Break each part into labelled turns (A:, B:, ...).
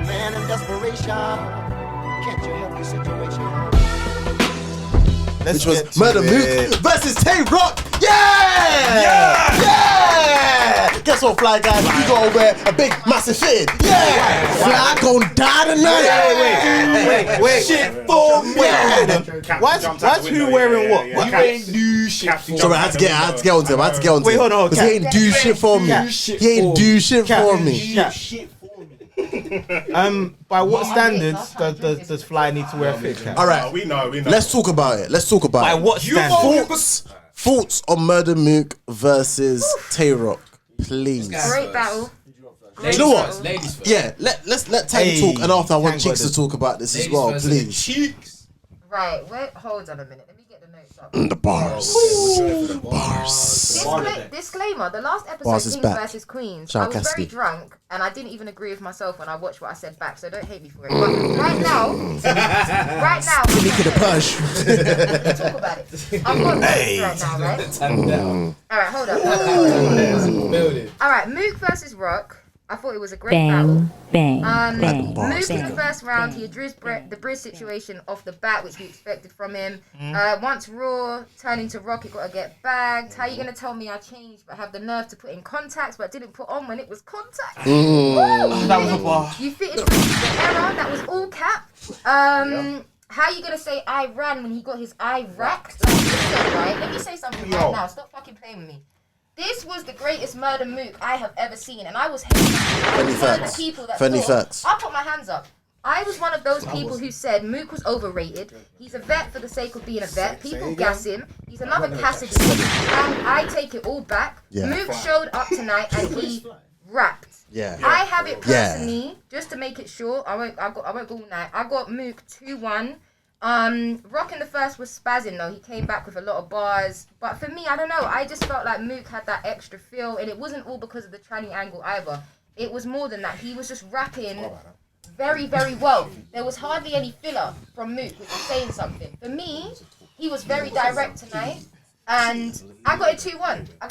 A: Man in desperation, can't you help the situation?
B: Which was Murda Mook versus Tay Roc. Yeah! Guess what, Fly guys? We gotta wear a big, massive fitted. Yeah! Fly gon' die tonight.
C: Wait. Shit for me. Why's who wearing what? You ain't do shit for me.
B: Sorry, I had to get on to him.
C: Wait, hold on.
B: Because he ain't do shit for me. He ain't do shit for me.
C: By what standards does Fly need to wear a fit cap?
B: All right,
D: we know.
B: Let's talk about it.
C: By what standards?
B: Thoughts on Murda Mook versus Tay Roc, please.
E: Great battle.
B: Do you know what? Yeah, let Tay talk, and after I want Cheeks to talk about this as well, please.
D: Cheeks.
E: Right, wait, hold on a minute. Let me get the notes up.
B: The bars.
E: Disclaimer, the last
B: Bars
E: episode,
B: is
E: Kings
B: back.
E: versus Queens,
B: Shout
E: I was
B: Cassidy.
E: very drunk, and I didn't even agree with myself when I watched what I said back, so don't hate me for it. But right now,
B: Tanika the Push.
E: talk about it. I've got notes right now, right? Alright, hold up. Alright, Mook versus Roc. I thought it was a great battle.
F: Bang.
E: Mook in the first round, he addressed the Briz situation off the bat, which we expected from him. Once Raw turned into Roc, it got to get bagged. How you going to tell me I changed but have the nerve to put in contacts but didn't put on when it was contact?
C: That was a bar.
E: You fitted the error, that was all cap. How you going to say I ran when he got his eye racked? Like, listen, right? Let me say something right now. Stop fucking playing with me. This was the greatest Murda Mook I have ever seen, and I was hating. I was one of the people that thought, I'll put my hands up. I was one of those people who said Mook was overrated. He's a vet for the sake of being a vet. People gas him. He's another Cassidy, and I take it all back. Mook showed up tonight, and he rapped. I have it personally, just to make it short. I won't go all night. I got Mook 2-1. Roc in the first was spazzing though. He came back with a lot of bars, but for me, I don't know. I just felt like Mook had that extra feel, and it wasn't all because of the tranny angle either. It was more than that. He was just rapping very, very well. There was hardly any filler from Mook, which was saying something. For me, he was very direct tonight, and I got it 2-1. I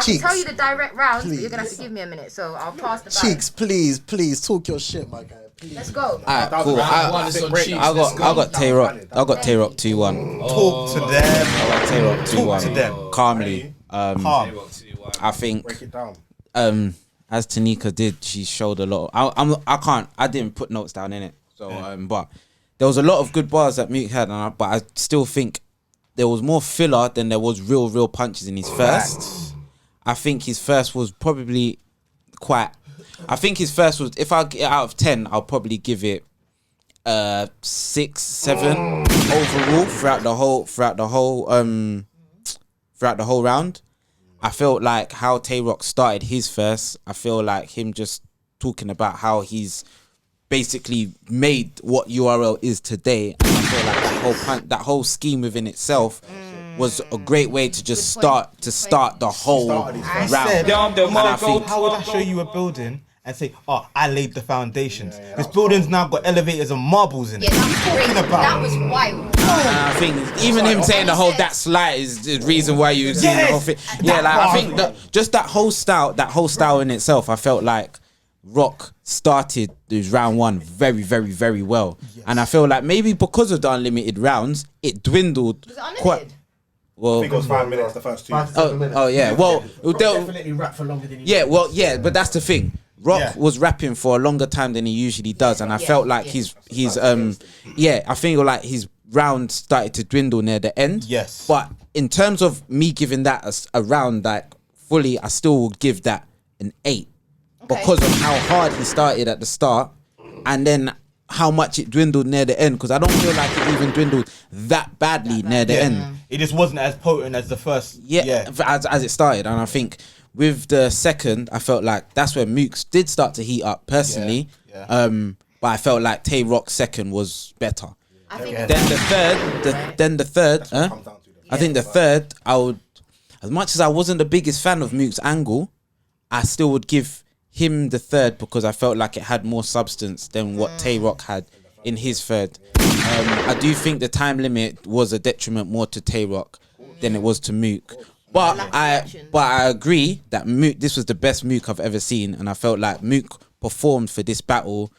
E: can tell you the direct rounds, but you're gonna have to give me a minute, so I'll pass the baton.
B: Cheeks, please talk your shit, my guy.
E: Let's go.
G: Alright, cool. I got Tay Roc. I got Tay Roc 2-1.
C: Talk to them.
G: I got Tay Roc 2-1.
C: Talk to them.
G: Calmly.
C: Calm.
G: I think
D: Break it down.
G: as Tanika did, she showed a lot. I didn't put notes down in it. So but there was a lot of good bars that Mook had, but I still think there was more filler than there was real punches in his first. I think his first was probably quite. I think his first was, if I get out of 10, I'll probably give it 6, 7 overall throughout the whole round. I felt like how Tay Roc started his first. I feel like him just talking about how he's basically made what URL is today, and I feel like that whole scheme within itself was a great way to just start the whole round.
C: How would I show you a building and say, oh, I laid the foundations? This building's now got elevators and marbles in it.
E: Yeah, that was wild.
G: I think even him saying the whole "that's slight" is the reason why you see the whole thing. Yeah, like I think that whole style in itself, I felt like Roc started this round one very, very, very well, and I feel like maybe because of the unlimited rounds, it dwindled quite. Well,
D: I think it was 5 minutes the first 2.
G: Oh yeah. Well,
A: Definitely rap for longer than he
G: but that's the thing. Roc was rapping for a longer time than he usually does, and I felt like I think like his round started to dwindle near the end.
C: Yes.
G: But in terms of me giving that a round like fully, I still would give that an 8 because of how hard he started at the start, and then how much it dwindled near the end, because I don't feel like it even dwindled that badly near the end.
C: It just wasn't as potent as the first.
G: As it started, and I think with the second, I felt like that's where Mooks did start to heat up personally. But I felt like Tay Roc's second was better.
E: I think
G: Then the third, I think the third, I would, as much as I wasn't the biggest fan of Mook's angle, I still would give him the third because I felt like it had more substance than what Tay Roc had in his third. I do think the time limit was a detriment more to Tay Roc than it was to Mook. But I agree that Mook, this was the best Mook I've ever seen, and I felt like Mook performed for this battle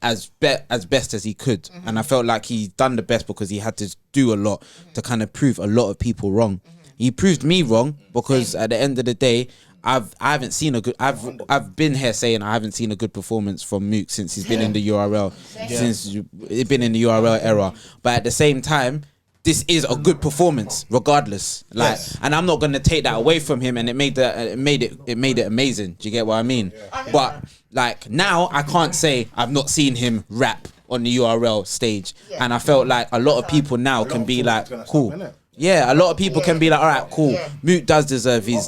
G: as best as he could, and I felt like he done the best because he had to do a lot to kind of prove a lot of people wrong. He proved me wrong because at the end of the day, I haven't seen a good. I've been here saying I haven't seen a good performance from Mook since he's been in the URL, since it's been in the URL era. But at the same time, this is a good performance, regardless. Like, and I'm not gonna take that away from him. And it made it amazing. Do you get what I mean? But like now, I can't say I've not seen him rap on the URL stage, and I felt like a lot of people now can be like, cool. Yeah, a lot of people can be like, all right, cool. Mook does deserve his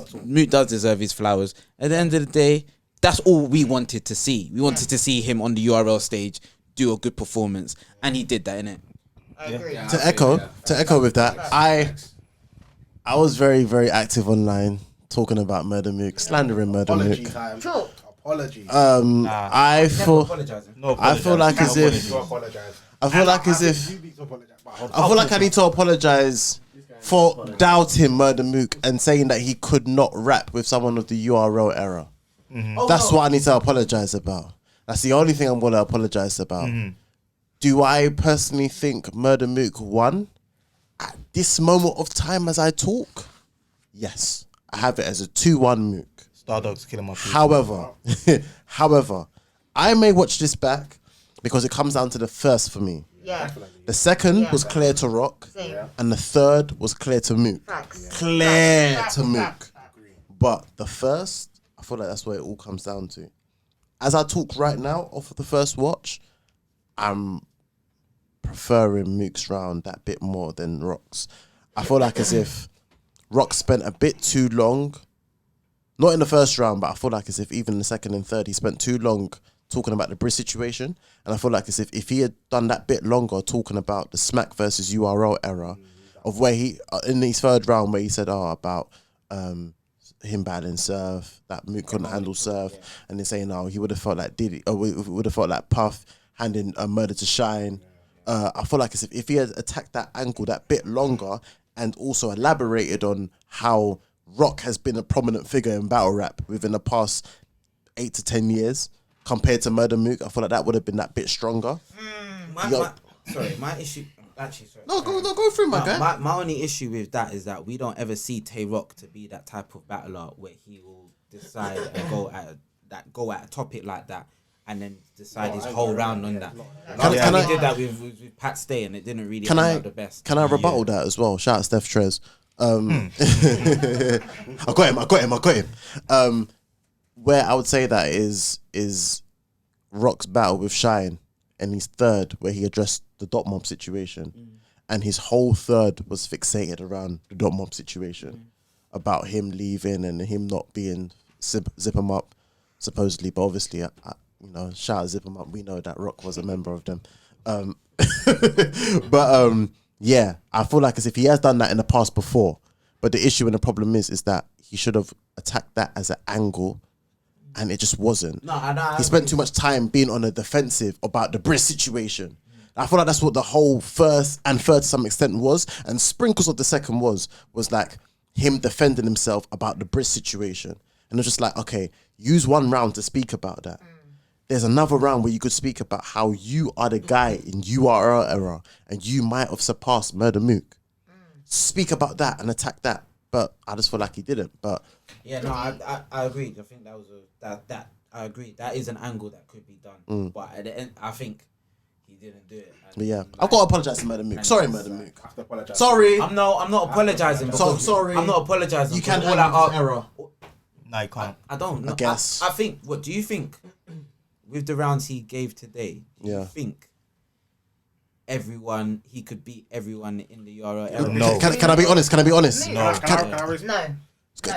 G: flowers. At the end of the day, that's all we wanted to see. We wanted to see him on the URL stage do a good performance, and he did that, innit?
E: I agree.
B: To echo with that, I was very, very active online talking about Murda Mook, slandering Murda Mook.
E: Talk.
D: Apologies.
B: I feel like as if I feel like I need to apologize for doubting Murda Mook and saying that he could not rap with someone of the URL era. That's what I need to apologize about. That's the only thing I'm going to apologize about. Do I personally think Murda Mook won at this moment of time as I talk? Yes, I have it as a 2-1 Mook.
C: Stardog's killing my people.
B: However, I may watch this back because it comes down to the first for me.
E: Yeah.
B: The second was clear to Roc, and the third was clear to Mook. Clear to Mook. But the first, I feel like that's where it all comes down to. As I talk right now, off of the first watch, I'm preferring Mook's round that bit more than Roc's. I feel like as if Roc spent a bit too long, not in the first round, but I feel like as if even in the second and third, he spent too long talking about the Briz situation. And I feel like as if he had done that bit longer talking about the Smack versus URL era of where he, in his third round, where he said, about him battling Surf, that Mook couldn't handle Surf, and they're saying, he would have felt like Diddy, or would have felt like Puff handing Murda to Shine. I feel like as if he had attacked that angle that bit longer and also elaborated on how Roc has been a prominent figure in battle rap within the past 8 to 10 years compared to Murda Mook, I feel like that would have been that bit stronger.
G: My issue. Actually, sorry.
B: No, go through, my guy.
G: My only issue with that is that we don't ever see Tay Roc to be that type of battler where he will decide and go at a topic like that and then decide his whole round on that. He did that with Pat Stay and it didn't really end up the best.
B: Can I rebuttal that as well? Shout out Steph Trez. I got him. Where I would say that is Roc's battle with Shine and his third, where he addressed the Dot Mob situation, and his whole third was fixated around the Dot Mob situation, about him leaving and him not being Zip 'em Up, supposedly, but obviously, shout out Zip 'em Up. We know that Roc was a member of them, yeah, I feel like as if he has done that in the past before, but the issue and the problem is that he should have attacked that as an angle. And it just wasn't. He spent too much time being on the defensive about the Briz situation. I feel like that's what the whole first and third to some extent was. And sprinkles of the second was like him defending himself about the Briz situation. And it's just like, okay, use one round to speak about that. There's another round where you could speak about how you are the guy in URL era and you might have surpassed Murda Mook. Speak about that and attack that. But I just feel like he didn't. But
G: yeah, no, I agree. I think that was I agree. That is an angle that could be done. But at the end, I think he didn't do it.
B: But yeah, I've got to apologize to Murda Mook. Sorry, Murda Mook. Sorry.
G: I'm not apologizing.
B: Sorry.
G: I'm not apologizing.
B: You can't have error.
C: No, you can't.
G: I don't.
B: I guess.
G: I think. What do you think? With the rounds he gave today, do you think he could beat everyone in the URL era?
B: No. Can I be honest?
E: No.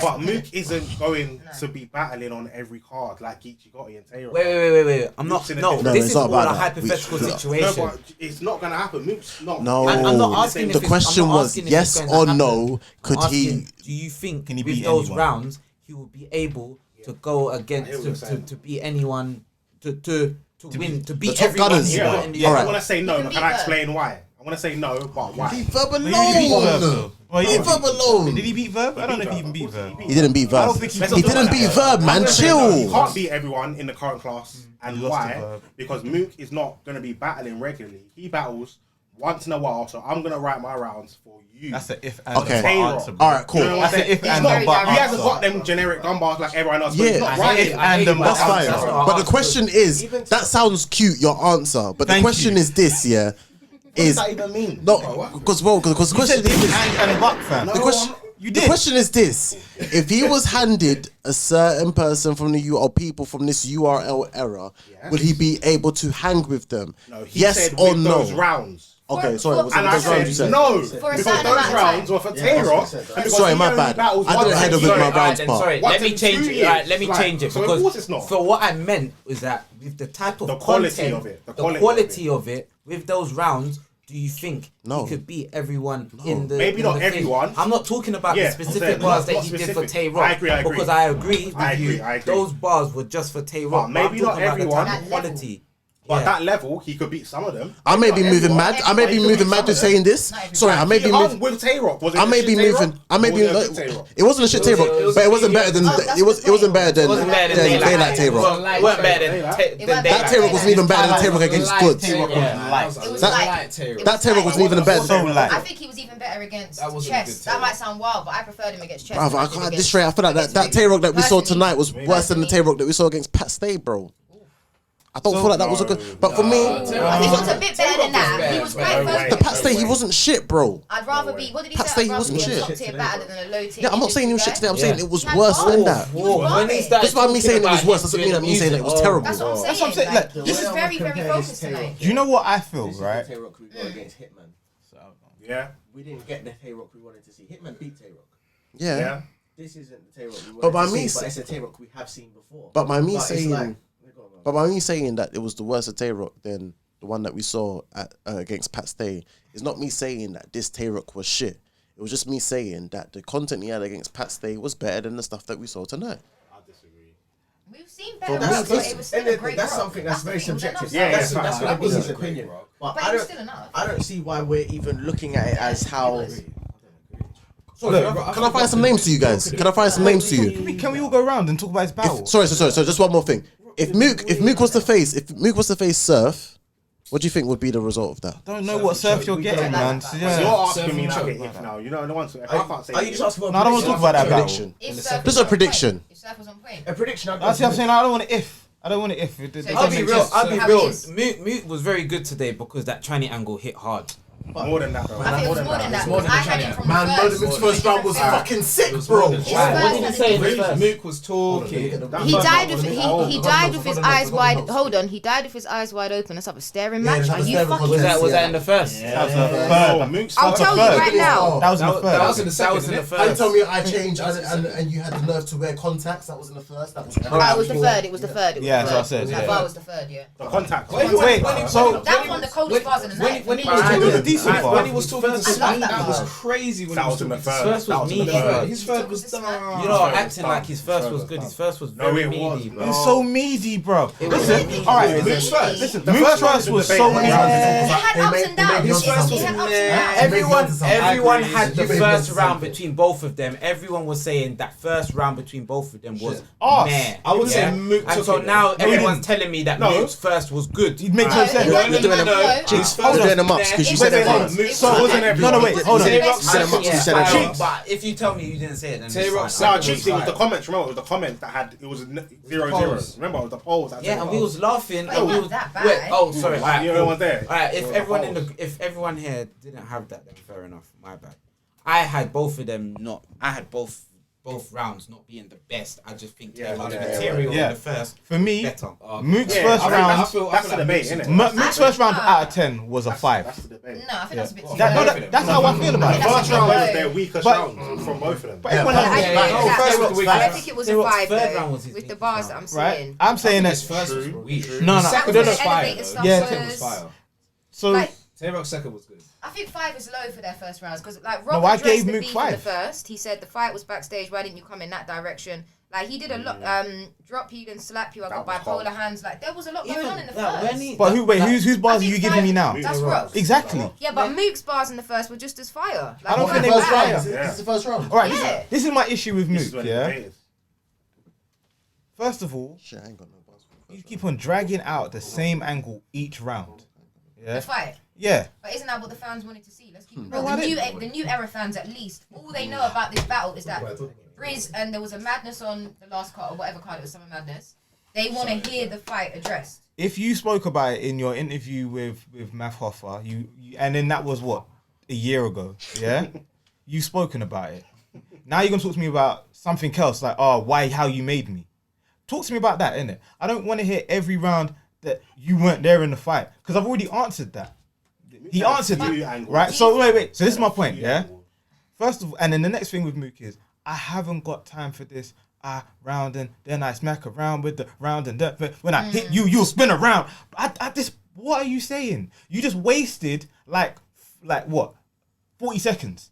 D: But Mook isn't going to be battling on every card like Geechee Gotti and Tay Roc.
G: Wait. I'm not. No, this is all a hypothetical situation.
D: No, but it's not going to happen. Mook's not.
B: No,
G: I'm not asking.
B: The question was yes or no. Could he?
G: Do you think
C: can he
G: with
C: beat
G: those
C: anyone?
G: rounds he will be able to go against to beat anyone to win to beat everyone?
B: Gunners.
D: Yeah. I want to say no. Can I explain why? I want to say no, but why?
B: Leave verbal alone.
C: Well,
B: Leave Verb alone.
C: Did he beat Verb? I don't know if he even beat Verb.
B: He didn't beat Verb.
C: I don't think
B: He didn't beat Verb, man.
D: You
B: Chill.
D: can't beat everyone in the current class. And
C: lost to
D: why?
C: Verb.
D: Because Mook is not going to be battling regularly. He battles once in a while. So I'm going to write my rounds for you.
C: That's an if and
B: Okay.
C: but answer, bro.
B: All right, cool.
D: You know what I'm
C: That's an
D: saying?
C: if and
E: very
C: but
E: direct.
D: He hasn't
C: answer.
D: got them generic gun bars like everyone else.
B: Yeah.
D: But he's not writing.
C: And the
B: That's fine.
C: answer.
B: But the question is, that sounds cute, your answer. But the
C: Thank
B: question
C: you.
B: is this, yeah.
A: What does that even mean?
B: No, because the
C: You said
B: question
C: if
B: is,
C: and but, fam.
B: the question.
C: You
B: The
C: did.
B: question is this: if he was handed a certain person from the U or people from this URL era, would he be able to hang with them?
D: No, he
B: yes
D: said
B: or
D: with
B: no?
D: those rounds.
B: Okay, sorry. Was it
D: And I
B: those rounds you
D: said
B: said?
D: no,
E: For a
D: because
E: certain
D: those
E: amount of
D: rounds
E: time.
D: were for Tay Roc. and because
B: Sorry,
D: he
B: my
D: only
B: bad.
D: battles
B: I didn't
D: once
B: head
D: a
B: of it with
D: year.
B: my rounds
G: then,
B: part.
G: sorry,
D: Once
G: let me
D: in
G: change
D: 2
G: it. All right,
D: years.
G: let me
D: Like,
G: change it
D: so of
G: because
D: course it's not.
G: for what I meant was that with the type of
D: The quality
G: content,
D: of it, the
G: the
D: quality
G: quality
D: of
G: of it, with those rounds, do you think
B: No.
G: he could beat everyone in the?
D: Maybe
G: in
D: not
G: the thing?
D: everyone.
G: I'm not talking about
D: Yeah,
G: the
D: I'm
G: specific
D: saying,
G: bars
D: not
G: that he did for
D: specific.
G: Tay Roc.
D: I agree.
G: Because I agree with
D: I agree,
G: you.
D: I agree.
G: Those bars were just for Tay
D: But
G: Roc.
D: maybe
G: I'm
D: not
G: talking about the
D: everyone.
G: type of
E: That level.
G: quality.
D: But
G: Yeah.
D: that level, he could beat some of them.
B: I may
D: Maybe
B: be
D: not
B: moving
D: everyone.
B: mad. I may be
D: He could
B: moving
D: beat
B: mad
D: some
B: with
D: of them.
B: saying this. Sorry, I may be
D: He hung
B: moving.
D: with Tay Roc. Was it
B: I
D: a
B: may
D: shit
B: be
D: Tay Roc?
B: moving. I may
D: Or
B: be.
D: was it a good Tay Roc?
B: It wasn't a shit Tay Roc, but it wasn't better than.
E: that's
B: It was.
E: the
B: It wasn't
E: point.
B: better than
G: It wasn't better than
B: Daylight Tay Roc.
G: It wasn't better than
E: That
B: That Tay Roc wasn't even better than Tay Roc against Goods.
C: Tay Roc was light.
E: It was
B: That-
E: like
B: That Tay Roc wasn't even a better.
C: So light.
E: I think he was even better against
F: That wasn't a
E: Chess.
F: good
E: That
F: Tay
E: might
F: Roc.
E: sound wild, but I preferred him against Chess.
B: Brother, I can't this straight. I feel like that Tay Roc that we saw tonight was worse than the Tay Roc that we saw against Pat Stay, bro. I don't feel like that was a good. But for me,
E: I think he was a bit better than that. He was great
D: No
E: first.
D: way.
B: the Pat Stay he wasn't shit, bro.
E: I'd rather be. What did he
B: Pat
E: say?
B: Stay,
E: I'd
B: he
E: rather
B: wasn't
E: be a
B: shit.
E: top tier batter than a low tier.
B: Yeah, I'm not saying he was shit
E: industry
B: today. I'm saying it was
E: He
B: worse
E: had
B: than
E: bars.
B: that.
E: He was
G: When he
E: bars.
G: started
B: That's why me saying it was
G: talking
B: worse
G: about
B: doesn't mean that me saying it was terrible.
E: That's what I'm saying.
C: That's what I'm saying,
E: Like,
C: look,
E: he was very, very focused tonight.
C: Do you know what I feel, right?
A: Tay Roc we got against Hitman.
D: Yeah.
A: We didn't get the Tay Roc we wanted to see. Hitman beat Tay Roc.
B: Yeah.
D: Yeah.
A: This isn't the Tay Roc we
B: But
A: wanted
B: by
A: to
B: me
A: see,
B: say-
A: but it's a Tay Roc we have seen before.
B: But by me
A: But it's
B: saying,
A: like-
B: but by me saying that it was the worse of Tay Roc than the one that we saw at, against Pat Stay, is not me saying that this Tay Roc was shit. It was just me saying that the content he had against Pat Stay was better than the stuff that we saw tonight.
E: We've seen better
A: That's,
E: rock, but it was still a great
A: that's
E: rock.
A: something that's very
E: It was enough.
A: subjective.
D: Yeah,
A: that's
D: yeah,
A: that's
D: that
A: going to be
D: was
A: his
D: a great
A: opinion. But
E: But
A: I
E: it was
A: don't,
E: still enough.
A: I don't see why we're even looking at it as how.
B: Look, can I find some names to you guys? Can I find some names to you?
C: Can we all go around and talk about his battle?
B: Sorry. Just one more thing. If Mook was to face Surf, what do you think would be the result of that?
C: Don't know what surf you're getting, man.
D: You're
C: Yeah.
D: asking me like if now. You know, no one. If I can't say.
A: Are you just asking for
C: No, I don't want to talk about that battle.
B: Prediction.
E: If Surf
B: This is
E: was
B: a
E: on
B: prediction.
E: point, if Surf was on point.
A: a prediction?
C: That's what I'm saying. I don't want it if. I don't want it if. It
E: So
C: doesn't
G: I'll be
C: make
G: real.
C: sense.
G: I'll be
E: How
G: real.
E: it is.
G: Mook was very good today because that tranny angle hit hard.
D: More than that, bro.
E: I think it was more than that.
F: more than
E: I
F: the
E: had
F: channel.
E: him from
B: Man,
E: the
B: Murda
E: first.
B: Mook's first round was fucking sick, bro.
E: His
G: What
E: first
G: did he
E: had
G: say
E: a
G: in the
E: different-
G: first?
F: Mook was talking.
E: He died with he died with his eyes wide. Hold on, he died with his eyes wide open. Let's have a staring match. Are you fucking?
G: Was that in the first?
C: That was the
D: Oh,
C: third.
D: Mook's
E: I'll
D: first-
E: tell you right now.
C: That was in the
F: That
C: first.
F: was in the second.
G: That was in the
F: innit?
G: first.
B: me I changed and you had the nerve to wear contacts. That was in the first. That was
E: It was the third. It was the third.
C: Yeah, that's what I said,
E: That
C: yeah.
E: bar was the third. Yeah.
D: The contact.
C: Wait, so
E: That was one of the coldest bars in the night.
F: When he
E: For me.
F: was talking,
C: was a decent bar.
F: when he was talking to
E: I love
F: Smack,
E: that
F: that was
E: bar.
F: crazy. When
D: That
F: he
D: was in the
F: talking.
D: first.
G: First
D: That
G: was
D: in the
G: me.
D: first.
F: His third was
E: Took
F: done.
G: You know,
D: First
G: acting
D: was
G: like his first was good. His first was
D: No,
G: very
D: it
G: meaty,
D: was.
G: bro.
C: it's so meaty, bro.
G: was
C: Listen,
E: meaty.
C: all right.
E: It was
C: Mook's
E: meaty.
C: first. Listen,
D: The
C: Mook's
D: first round
C: first
D: is
C: was
D: the
C: so
D: debate.
C: meaty.
E: It had ups and downs.
B: made
E: It
B: you
E: had ups
B: something.
E: and downs.
G: Everyone had the
B: You made
G: first
B: me
G: round
B: something.
G: between both of them. Everyone was saying that first round between both of them was
C: Arse.
G: meh.
F: I would say Mook
G: And
F: took
G: so
F: it.
G: now
C: he
G: everyone's telling me that
D: No.
G: Mook's first was good.
C: It makes
E: No,
C: no
E: it
C: sense.
E: wasn't.
B: You're doing them.
E: No.
B: Jinx, you're doing them ups because you said
C: Wait,
B: everyone.
C: wait.
D: So wasn't
C: No,
D: everyone.
C: no, wait. Hold on.
B: You said them ups. You said everyone.
G: Cheeks, but if you tell me you didn't say it, then
F: Tay
G: it's
F: Roc
G: fine.
F: said-
D: No,
F: Second
D: Cheeks, it was
F: was
D: the
F: fire.
D: comments. Remember, it was the comments that had it was 0-0.
F: polls.
D: Remember, it was the polls. That
G: Yeah,
D: said
G: and we was laughing.
E: But
G: And
E: it
G: we
E: wasn't
G: was
E: that bad.
G: wait. Oh, sorry.
D: You
G: Alright,
D: know
G: cool.
D: one there.
G: Alright, if
D: Or
G: everyone
D: polls.
G: if everyone here didn't have that, then fair enough. My bad. I had both of them not. I had both rounds not being the best. I just think
D: Yeah,
G: the
D: yeah,
G: material
C: yeah.
G: in the first
C: For me,
G: better.
C: Mook's
D: Yeah,
C: first
D: I think
C: round.
D: that's the debate, isn't it?
C: Mook's first round out of 10 was a 5.
D: That's the debate.
E: No, I think that's a bit too
C: That- no,
E: low.
C: that's how I feel about
E: Yeah,
C: it.
E: that's
D: First round
E: low.
D: was their weakest
C: But-
D: round from both of them.
C: But everyone
E: I
C: has
E: agree with
G: no,
E: that.
G: first was the
E: I
G: weakest.
E: don't think it was
G: Tay
E: a
G: Roc's
E: 5
G: third round was
E: though,
G: his
E: with the
G: weakest
E: bars that
G: round.
E: I'm
C: right?
E: seeing.
C: I'm saying that.
F: His first was weak.
C: No, no.
E: That was
C: no,
E: the
C: no.
E: elevated stuff.
C: Yeah,
F: Second was
E: was
F: fire.
C: So
E: like,
F: Tay Roc's second was good.
E: I think 5 is low for their first rounds because like
C: No,
E: Rob
C: I
E: addressed
C: gave
E: the
C: Mook
E: beef in the
C: 5.
E: first. He said the fight was backstage. Why didn't you come in that direction? Like he did a lot. Drop you, then slap you. I got bipolar hands. Like there was a lot going on in the
F: Like,
E: first.
C: But whose bars are you giving me now?
E: That's Rock.
C: Exactly.
E: Yeah, but Mook's bars in the first were just as fire. Like,
C: I don't think they
E: were
C: was fire.
B: This is the first round.
C: All right,
E: Yeah.
C: this is my issue with
D: This is
C: Mook.
D: when
C: Yeah.
D: it debated.
C: First of all,
B: Shit, I ain't got no bars.
C: you keep on dragging out the same angle each round. Yeah.
E: The fight.
C: Yeah.
E: But isn't that what the fans wanted to see? Let's keep it
C: No,
E: real.
C: I
E: The new era fans, at least, all they know about this battle is that Briz and there was a madness on the last card or whatever card it was, Summer Madness. They want to hear the fight addressed.
C: If you spoke about it in your interview with Math Hoffa, you and then that was what, a year ago, yeah? You've spoken about it. Now you're gonna talk to me about something else, like how you made me. Talk to me about that, innit? I don't want to hear every round that you weren't there in the fight because I've already answered that. He answered it, right? So wait. So this is my point, yeah. First of all, and then the next thing with Mook is I haven't got time for this. I round and then I smack around with the round and then when I hit you, you'll spin around. I just, what are you saying? You just wasted like what, 40 seconds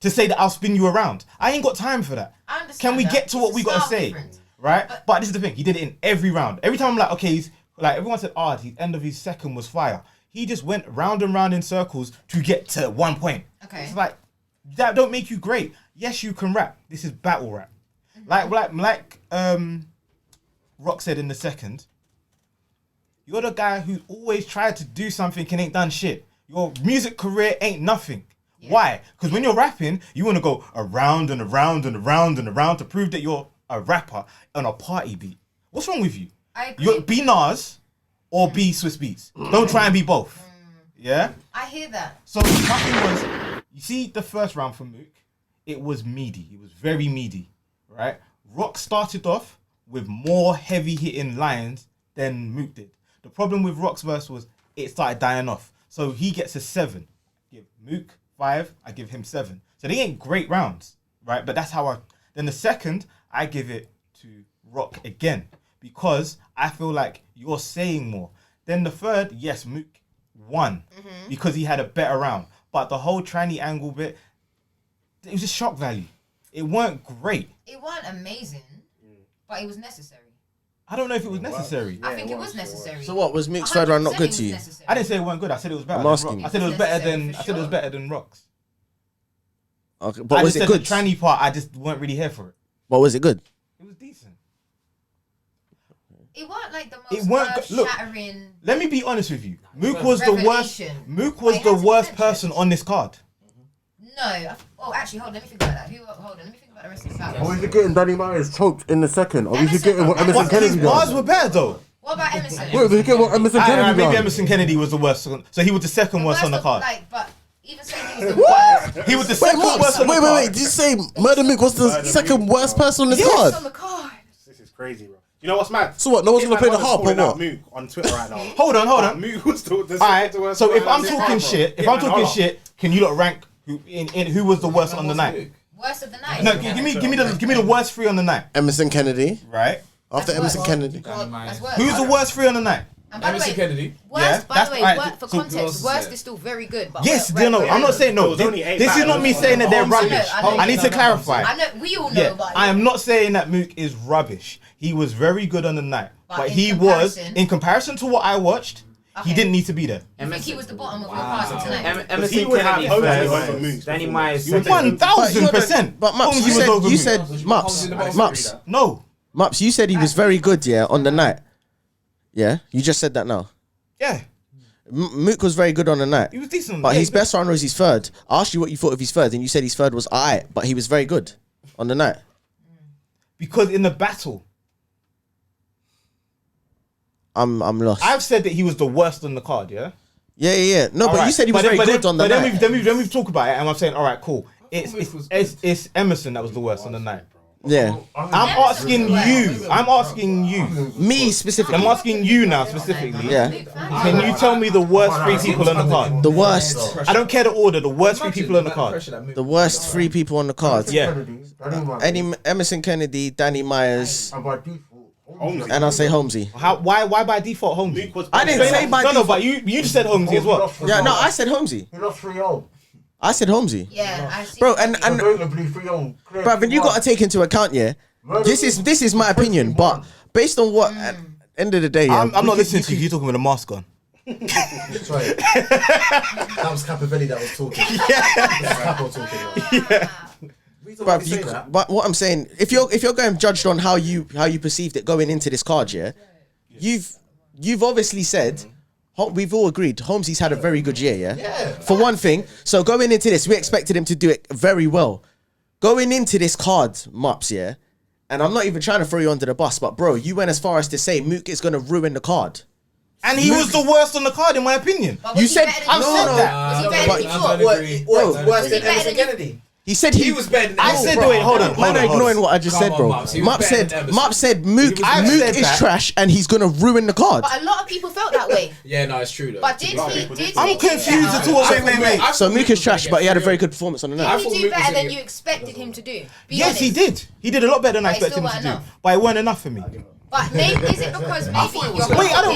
C: to say that I'll spin you around. I ain't got time for that.
E: I understand.
C: Can we
E: that.
C: get to what
E: It's
C: we
E: a
C: gotta
E: style
C: say,
E: difference.
C: right? But this is the thing. He did it in every round. Every time I'm like, okay, he's like everyone said, the end of his second was fire. He just went round and round in circles to get to 1 point.
E: Okay.
C: It's like that don't make you great. Yes, you can rap. This is battle rap. Like Rock said in the second, you're the guy who always tried to do something and ain't done shit. Your music career ain't nothing. Yeah. Why? Because when you're rapping, you want to go around and around and around and around to prove that you're a rapper on a party beat. What's wrong with you?
E: I agree.
C: Be Nas or be Swiss Beats. Don't try and be both. Yeah?
E: I hear that.
C: So nothing was, you see the first round for Mook, it was meaty. It was very meaty, right? Rock started off with more heavy hitting lines than Mook did. The problem with Rock's verse was it started dying off. So he gets a 7. Give Mook 5, I give him 7. So they ain't great rounds, right? But that's how then the second, I give it to Rock again because I feel like you're saying more. Then the third, yes, Mook won because he had a better round. But the whole tranny angle bit, it was just shock value. It weren't great.
E: It weren't amazing, but it was necessary.
C: I don't know if it was necessary.
E: I think it was necessary.
B: So what, was Mook's third round not
E: 100%
B: good
E: it
B: to you?
E: was necessary.
C: I didn't say it weren't good. I said it was better.
B: I'm
C: than
B: asking
C: Rock.
B: you.
C: I said it was better than.
E: Necessary
C: I
E: for
C: said it was
E: sure.
C: better than Rock's.
B: Okay, but
C: I
B: was
C: just
B: it
C: said
B: good?
C: the tranny part. I just weren't really here for it.
B: But was it good?
C: It was decent.
E: It weren't like the
C: It
E: most
C: weren't look.
E: shattering.
C: Let me be honest with you. Mook was the worst.
E: Revelation.
C: Mook was
E: Wait,
C: the
E: has it
C: worst
E: mentioned?
C: person on this card.
E: No. Oh, actually, hold on. Let me think about that. Hold on. Let me think about the rest of the battle.
B: Or is it getting Danny Myers choked in the second? Or is it
E: Emerson-
B: getting what Emerson
E: Emerson-
C: But his
B: Kennedy
C: bars
B: does?
C: were better though.
E: What about Emerson?
B: Wait, was it getting what Emerson Kennedy
C: Maybe
B: does?
C: Emerson Kennedy was the worst. So he was the second worst on the card.
E: But even saying he was the worst.
C: He was the
B: Wait,
C: second worst on the
B: wait,
C: card.
B: Did you say Murda Mook was the
D: Murda
B: second
D: Mook,
B: worst person on this
E: Worst on
B: card?
E: the card.
D: This is crazy, bro. You know what's mad?
B: So what, no one's gonna play the harp or
D: Calling out
B: what?
D: Mook on Twitter right now.
C: Hold on.
D: Mook was the
C: Alright,
D: second worst
C: so if
D: man on
C: I'm
D: this
C: talking
D: card,
C: shit,
D: bro. Yeah,
C: shit, can you lot rank who was the worst on the night?
E: Worst of the night.
C: No, give me the worst 3 on the night.
B: Emerson Kennedy.
C: Right.
B: After
E: That's
B: Emerson
E: worse.
B: Kennedy.
E: That's worse.
C: Who's the worst 3 on the night?
E: And by the
F: Emerson
E: way,
F: Kennedy.
E: worst,
C: Yeah,
E: by
C: that's-
E: the way,
C: alright,
E: for
C: so who
F: else
E: context,
F: is
E: worst
F: there?
E: is still very good. But
C: Yes,
E: we're-
C: no, I'm not saying no.
D: There was only 8
C: This is not me
D: battles.
C: saying that they're
D: I know,
C: rubbish.
E: I know.
C: I need to clarify.
E: I know we all know,
C: Yeah,
E: but
C: I am not saying that Mook is rubbish. He was very good on the night, but
E: in
C: he was
E: comparison-
C: in comparison to what I watched. He
E: Okay.
C: didn't need to be there.
E: I think he was the bottom of your party tonight.
D: He
G: Emerson
D: would have
G: Kennedy
D: Holmes
G: first.
D: over Mook.
G: Danny Myers
D: You would
G: second.
D: take-
C: 1000%.
B: But Mups,
C: Holmes
B: you
C: was over
B: said,
C: Mook.
B: Mups,
C: No.
B: Mups, you said he was very good, yeah, on the night. Yeah, you just said that now.
C: Yeah,
B: Mook was very good on the night.
C: he was decent.
B: But
C: Yeah,
B: his best round was his third. I asked you what you thought of his third, and you said his third was alright, but he was very good on the night.
C: because in the battle,
B: I'm lost.
C: I've said that he was the worst on the card. Yeah.
B: Yeah. No, but
C: Alright,
B: you said he was
C: but
B: very
C: then-
B: good on the
C: but
B: night.
C: then we've talked about it, and I'm saying, all right, cool.
F: Mook was
C: It's Emerson that was the worst on the night.
B: Yeah.
C: I'm asking you.
B: Me specifically.
C: I'm asking you now specifically.
B: Yeah.
C: Can you tell me the worst 3 people on the card?
B: The worst.
C: I don't care the order. The worst 3 people on the card.
B: The worst 3 people on the card.
C: Yeah.
B: Emerson Kennedy, Danny Myers,
D: Holmes.
B: and I'll say Holmesy.
C: Why by default Holmesy?
D: Mook was
B: I didn't say by
C: No,
B: default.
C: but you just said Holmesy as well.
B: Yeah, no, I said Holmesy.
H: He lost 3-0.
B: I said Holmesy.
E: Yeah, I see.
B: Bro, and
H: Notably 3-0.
B: bruv, and you got to take into account, yeah,
H: This is my opinion, but based on what at the end of the day, yeah,
C: I'm not listening to you talking with a mask on.
B: Sorry. That was Capavelli that was talking.
H: But what I'm saying, if you're going judged on how you perceived it going into this card, you've obviously said. We've all agreed Holmesy's had a very good year, yeah? For one thing, so going into this, we expected him to do it very well. Going into this card, Mops, yeah? And I'm not even trying to throw you under the bus, but bro, you went as far as to say Mook is going to ruin the card.
C: And he was the worst on the card, in my opinion.
H: You said...
C: I've said that.
E: Was he better than you thought?
F: Worse than Emerson Kennedy.
H: He said he
F: was better than
C: I said, wait, hold on.
H: Man are ignoring what I just said, bro. Mop said Mook is trash and he's going to ruin the card.
E: But a lot of people felt that way.
F: Yeah, no, it's true though.
E: But did he
C: I'm confused at all. Wait.
H: So Mook is trash, but he had a very good performance on the night.
E: Did he do better than you expected him to do?
C: Yes, he did. He did a lot better than I expected him to do. But it weren't enough for me.
E: But maybe, is it because maybe you're
C: Wait, I don't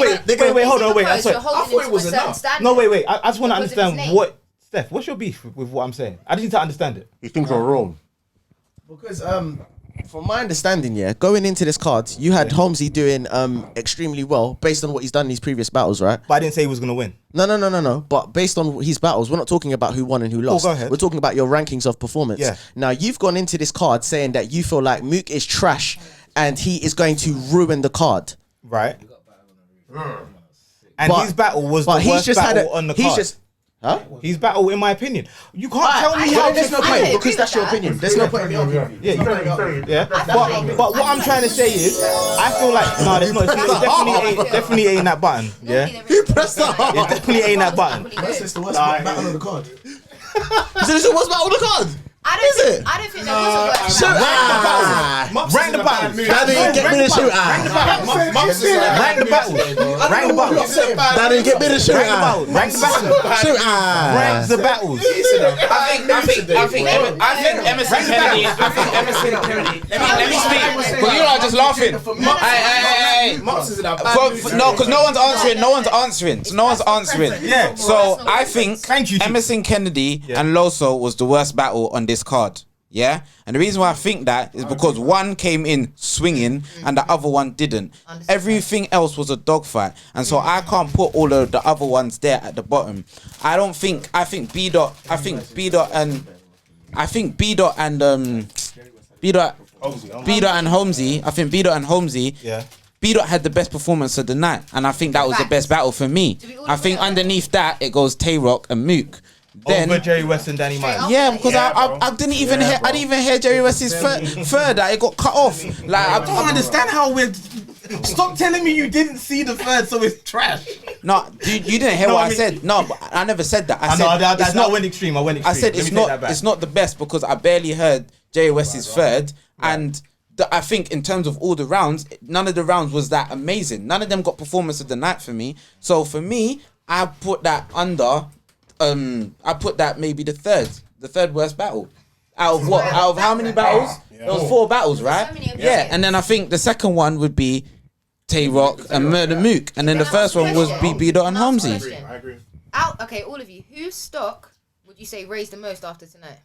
C: wait, hold on, wait.
E: I
F: thought it was enough.
C: No, wait. I just want to
E: Because of his
C: understand
E: name.
C: what... Steph, what's your beef with what I'm saying? I just need to understand it.
B: You think you're wrong?
H: Because from my understanding, yeah, going into this card, you had Holmesy doing extremely well based on what he's done in these previous battles, right?
C: But I didn't say he was going to win.
H: No. But based on his battles, we're not talking about who won and who lost.
C: go ahead.
H: We're talking about your rankings of performance.
C: Yeah.
H: Now, you've gone into this card saying that you feel like Mook is trash and he is going to ruin the card.
C: Right. And his battle was the worst battle on the card. His battle, in my opinion. You can't tell me how.
H: There's no point because that's your opinion. There's no point in your opinion.
C: Yeah. But what I'm trying to say is, I feel like there's not. It definitely ain't that button. Yeah.
B: Who pressed that?
C: It definitely ain't that button.
B: This is the worst battle on the card. Is this the worst battle on the card?
E: I don't think there was a worse battle.
C: Rank the battles.
B: That didn't get me the shooter.
C: Rank the battles. Rank the battles.
B: That didn't get me the shooter.
C: Rank the battles. Rank the battles.
I: I think Emerson Kennedy. Let me speak. But you lot are just laughing. Hey. No, because no one's answering. So no one's answering.
C: Yeah.
I: So I think
C: Thank you.
I: Emerson Kennedy and Loso was the worst battle on this card. Yeah, and the reason why I think that is because one came in swinging and the other one didn't. Everything else was a dogfight, and so I can't put all of the other ones there at the bottom. I think B dot and Holmesy.
C: Yeah.
I: B dot had the best performance of the night, and I think that was the best battle for me. I think underneath that it goes Tay Roc and Mook. Then
C: Over Jerry West and Danny Myers.
I: yeah, because I didn't even hear I didn't even hear Jerry West's third. It got cut off. Like I
C: don't understand how we're. Stop telling me you didn't see the third, so it's trash.
I: No, you didn't hear what I said. No, but I never said that. I said
C: I went extreme. I
I: said it's not the best because I barely heard Jerry West's third, and I think in terms of all the rounds, none of the rounds was that amazing. None of them got performance of the night for me. So for me, I put that under. I put that maybe the third worst battle. Out of what? Out of how many battles? There was 4 battles, right? Yeah, and then I think the second one would be Tay Roc and Murda Mook, and then the first one was B Dot and Holmesy.
D: I agree.
E: Okay, all of you. Whose stock would you say raised the most after tonight?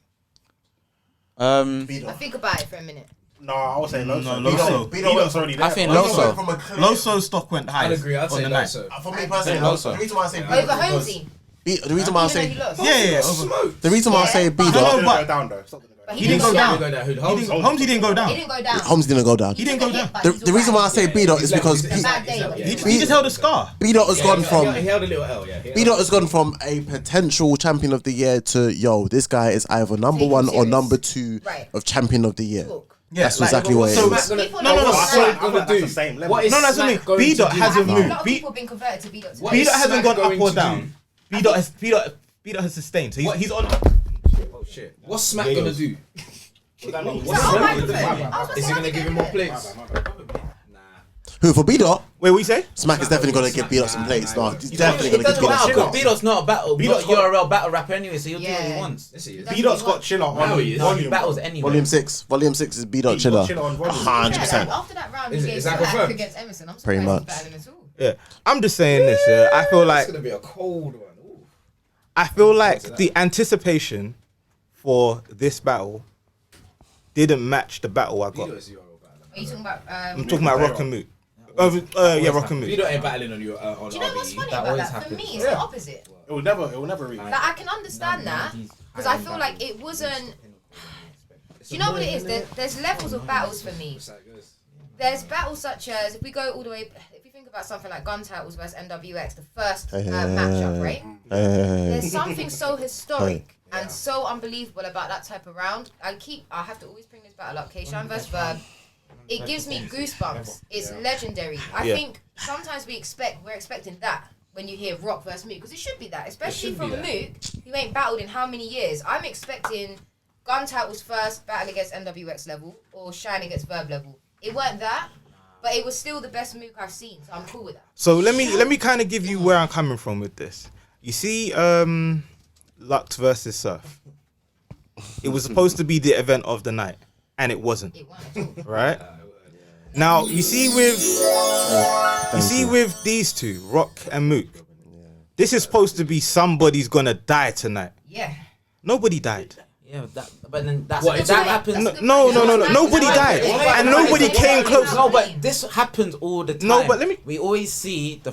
E: I think about it for a minute.
D: No, I would say Loso.
C: Loso.
D: B-Dot's already there.
I: I think Loso.
C: Loso's stock went high.
F: I'd agree. I'd say Loso.
B: For me personally,
I: Loso.
B: the reason why I say
E: Over Holmesy.
B: the reason why I say
C: Yeah.
B: the reason why I say B
D: Stop
B: Dot.
D: didn't go down though. Stop didn't go down.
C: He didn't go down.
F: Holmes
C: Holmesy didn't go down.
E: He didn't go down.
B: Holmes didn't go down.
C: He didn't go down.
B: The reason why I say B Dot is because
E: Bad day.
C: He just held a scar.
B: B Dot has gone from
F: He held a little L, yeah.
B: B Dot has gone from a potential champion of the year to this guy is either number
E: Take him
B: 1 or
E: serious.
B: number 2
E: Right.
B: of champion of the year.
E: Talk.
C: Yeah,
B: That's exactly what it
F: So
B: is.
F: Matt's gonna,
E: People
C: No,
E: don't
C: no,
E: know
D: I
E: what
D: feel
E: Smack-
D: like that's the same level.
F: What is
C: No, that's what I mean.
F: Smack going
C: B-Dot
F: to do?
C: hasn't
E: A
C: moved.
E: lot of people have been converted to B-Dot.
F: What
C: B
F: is
C: Dot hasn't
F: Smack
C: gone
F: going
C: up or
F: to
C: down. B Dot has sustained. So he's on.
F: Oh shit. What's Smack gonna do?
E: Oh, my
F: Is he gonna give him more plates?
B: Who for B Dot?
C: Wait, what you say?
B: Smack is definitely gonna give B Dot some plates. No, he's definitely gonna give B Dot some
G: because
B: plates.
G: B-Dot's not a battle.
C: B-Dot's
G: B-Dot's URL battle rapper anyway, so he'll do what he
E: Yeah.
G: wants.
F: Yes, he is.
D: B-Dot's got chiller on
F: he is.
G: No, he
D: volume.
G: battles anyway.
B: Volume 6 is B Dot
D: He's got
B: chiller.
D: chiller on volume.
B: 100%.
E: After that round,
F: Is
E: he
F: it-
E: gave
F: is that
E: Smack
F: confirmed?
E: against Emerson. I'm surprised
B: Pretty
E: he's
B: much.
E: better than us all.
C: Yeah, I'm just saying this. Yeah, I feel like
F: It's gonna be a cold one. Ooh.
C: I feel like the anticipation for this battle didn't match the battle I got.
F: B-Dot is URL battle.
E: Are you talking about?
C: I'm talking about Rock and Mook. Yeah, Rock and Mook.
F: You don't ain't battling on your on
E: Do you know what's
F: RBE.
E: funny
G: That
E: about
G: always
E: that? For
G: happens.
E: me, it's the opposite.
D: It will never reach.
E: Like I can understand that because I feel like it wasn't. Do you know what it is? There's levels of battles for me. There's battles such as if we go all the way. If you think about something like Gun Titles versus NWX, the first matchup, right? There's something so historic and so unbelievable about that type of round. I have to always bring this battle up. K-Shine versus Verb. It gives me goosebumps. It's legendary. I think sometimes we're expecting that when you hear Rock versus Mook, because it should be that, especially from Mook, who ain't battled in how many years. I'm expecting Gun Titles first battle against NWX level or Shine against Verb level. It weren't that, but it was still the best Mook I've seen, so I'm cool with that.
C: So let me kind of give you where I'm coming from with this. You see, Lux versus Surf. It was supposed to be the event of the night, and it wasn't.
E: It weren't.
C: Right? Now you see with these two, Rock and Mook, this is supposed to be somebody's gonna die tonight.
E: Yeah.
C: Nobody died.
G: Yeah, but then that happens.
C: No. Nobody died, and nobody came close.
G: No, but this happens all the time.
C: No, but let me.
G: We always see the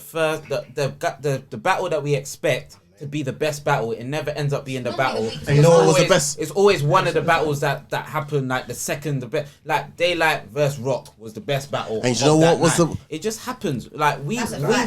G: battle that we expect to be the best battle. It never ends up being the battle.
B: And you know what was the best?
G: It's always one of the battles that happened, like the second, the best. Like Daylight versus Rock was the best battle.
B: And you know what was the?
G: It just happens. Like we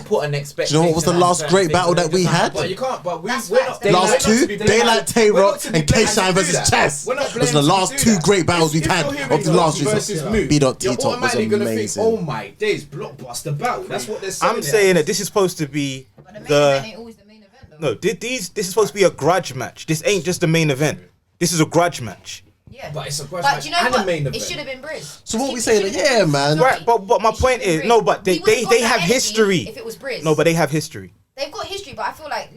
G: put an expectation.
B: Do you know what was the last great battle that we had?
F: But you can't. But we're not.
B: Last two, Daylight, Tay Roc, and K-Shine versus Chess. Those are the last two great battles we've had of the last result. B.T-Top was amazing.
F: Oh my days, blockbuster battle. That's what they're saying.
C: I'm saying that this is supposed to be
E: But the main event ain't always the main event, though.
C: No, this is supposed to be a grudge match. This ain't just the main event. This is a grudge match.
E: Yeah.
F: But it's a grudge
E: But
F: match
E: do you know
F: and
E: what?
F: a main
E: It
F: event.
E: should have been Briz.
B: So what we saying? Yeah, man.
C: Right, but my point is, no, but they have history.
E: If it was Briz.
C: No, but they have history.
E: They've got history, but I feel like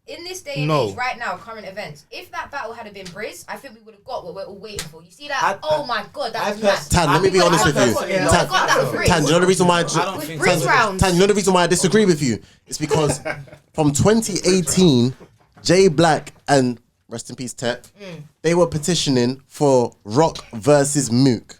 E: in this day and
C: No.
E: age, right now, current events, if that battle had been Briz, I think we would have got what we're all waiting for. You see that? Oh my god, that was mad.
B: Tan, let me be honest with you. Tan, you know the reason why? Tan, you know the reason why I disagree with you? It's because from 2018, Jay Black and rest in peace, Tep, they were petitioning for Rock versus Mook.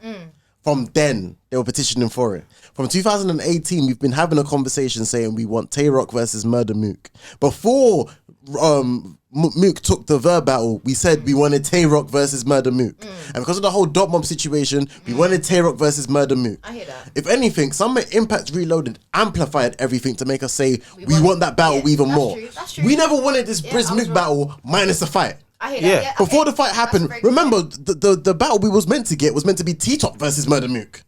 B: From then, they were petitioning for it. From 2018, we've been having a conversation saying we want Tay Roc versus Murda Mook. Before Mook took the Verb battle, we said we wanted Tay Roc versus Murda Mook. And because of the whole Dot Mob situation, we wanted Tay Roc versus Murda Mook.
E: I hear that.
B: If anything, some Impact Reloaded amplified everything to make us say we want that battle even more.
E: That's true.
B: We never wanted this
E: Yeah,
B: Briz
E: I was
B: Mook
E: wrong.
B: battle minus the fight.
E: I hear that. Yeah.
B: Before
E: okay.
B: the fight happened,
E: That's a very
B: remember
E: good point.
B: the battle we was meant to get was meant to be T-Top versus Murda Mook.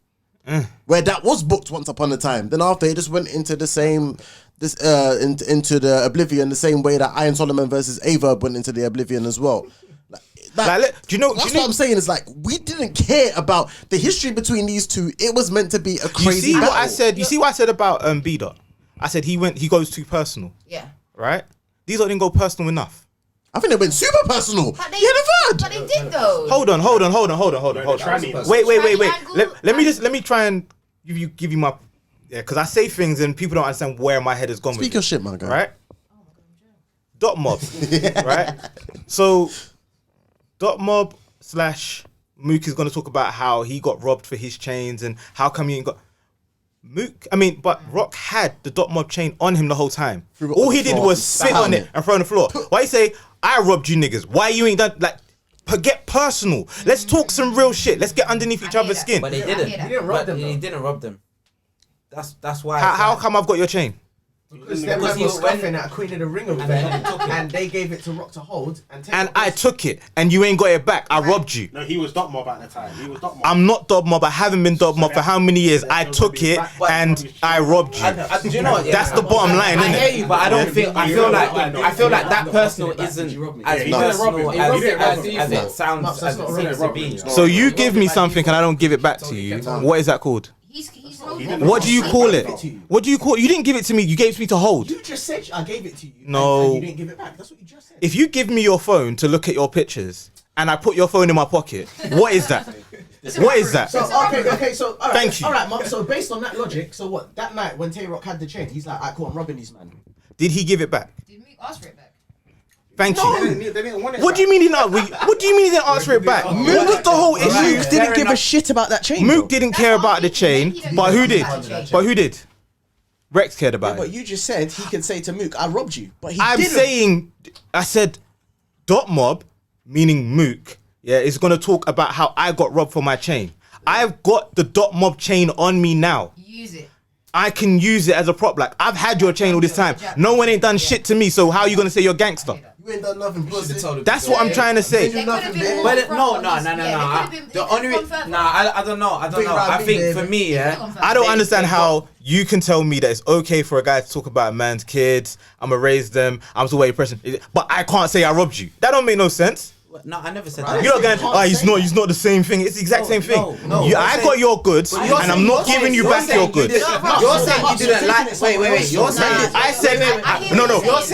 B: Where that was booked once upon a time. Then after it just went into the same into the oblivion the same way that Iron Solomon versus Averb went into the oblivion as well.
C: Do you know?
B: That's what I'm saying. Is like we didn't care about the history between these two. It was meant to be a
C: You
B: crazy
C: see
B: battle.
C: what I said? You see what I said about B-Dot? I said he goes too personal.
E: Yeah.
C: Right? These didn't go personal enough.
B: I think they went super personal.
E: But they,
B: Yeah, the
E: but they did though.
C: Hold on. Wait.
E: Triangle.
C: Let me try and give you my because I say things and people don't understand where my head has gone.
B: Speak
C: with
B: your
C: it,
B: shit, my guy.
C: right? Dot Mob, right? So Dot Mob / Mook is going to talk about how he got robbed for his chains and how come he ain't got but Rock had the Dot Mob chain on him the whole time.
B: Threw it
C: All
B: on
C: he
B: the
C: did
B: floor,
C: was
B: sat
C: sit
B: on
C: on
B: it.
C: it and throw on the floor. Why you say I robbed you niggas? Why you ain't done like? Get personal. Let's talk some real shit. Let's get underneath each other's skin.
G: But they
E: I
G: didn't.
E: hear that.
F: He didn't rob them.
G: He didn't rob them. That's why.
C: How come I've got your chain?
F: Because they were scuffing at Queen of the Ring event, and they gave it to Rock to hold, and
C: I took it, and you ain't got it back. I robbed you.
D: No, he was Dot Mob at the time. He was Dot Mob.
C: I'm not Dot Mob. I haven't been Dot Mob for how many years? I took it and I robbed you.
G: Do you know what?
C: That's the bottom line,
G: I
C: isn't
G: hear
C: it?
G: you, but I don't feel. I feel like that personal isn't as personal as it sounds as it seems to be.
C: So you give me something and I don't give it back to you. What is that called?
E: He's
C: What do you call it? What do you call? You didn't give it to me. You gave it to me to hold.
F: you just said I gave it to you.
C: No.
F: and you didn't give it back. That's what you just said.
C: If you give me your phone to look at your pictures and I put your phone in my pocket, what is that? What is that?
F: So okay, so all right,
C: Thank you.
F: All right, Mark, so based on that logic, so what? That night when Tay Roc had the chain, he's like, "I caught him robbing these man."
C: Did he give it back?
E: Did Mook ask for it back?
C: Thank you.
D: They didn't want it.
C: What do you mean he not? What do you mean he didn't answer it back? What was the whole issue?
H: Mook didn't give a shit about that chain.
C: Mook
H: bro.
C: didn't care about the chain, but who did? But who did? Rex cared about
H: But
C: it.
H: you just said he can say to Mook, I robbed you. But he
C: I'm
H: didn't.
C: saying, I said, Dot Mob, meaning Mook, yeah, is gonna talk about how I got robbed for my chain. I've got the Dot Mob chain on me now.
E: Use it.
C: I can use it as a prop. Like, I've had your chain all this time. No one ain't done shit to me, so how are you gonna say you're gangster?
A: You ain't done nothing, pussy.
C: That's what I'm trying to say.
E: There could have been more
G: But
E: front
G: no.
E: on this. Yeah, there could have been-
G: The only
E: confirm
G: I don't know. I think for me, yeah.
C: I don't understand how you can tell me that it's okay for a guy to talk about a man's kids. I'm gonna raise them. I'm still a person, but I can't say I robbed you. That don't make no sense.
G: No, I never said that.
C: You're not going. Oh, he's not the same thing. It's the exact same thing.
G: no,
C: I got your goods, and I'm not giving you back your goods.
G: You're saying you didn't like. Wait. You're saying
C: I said no.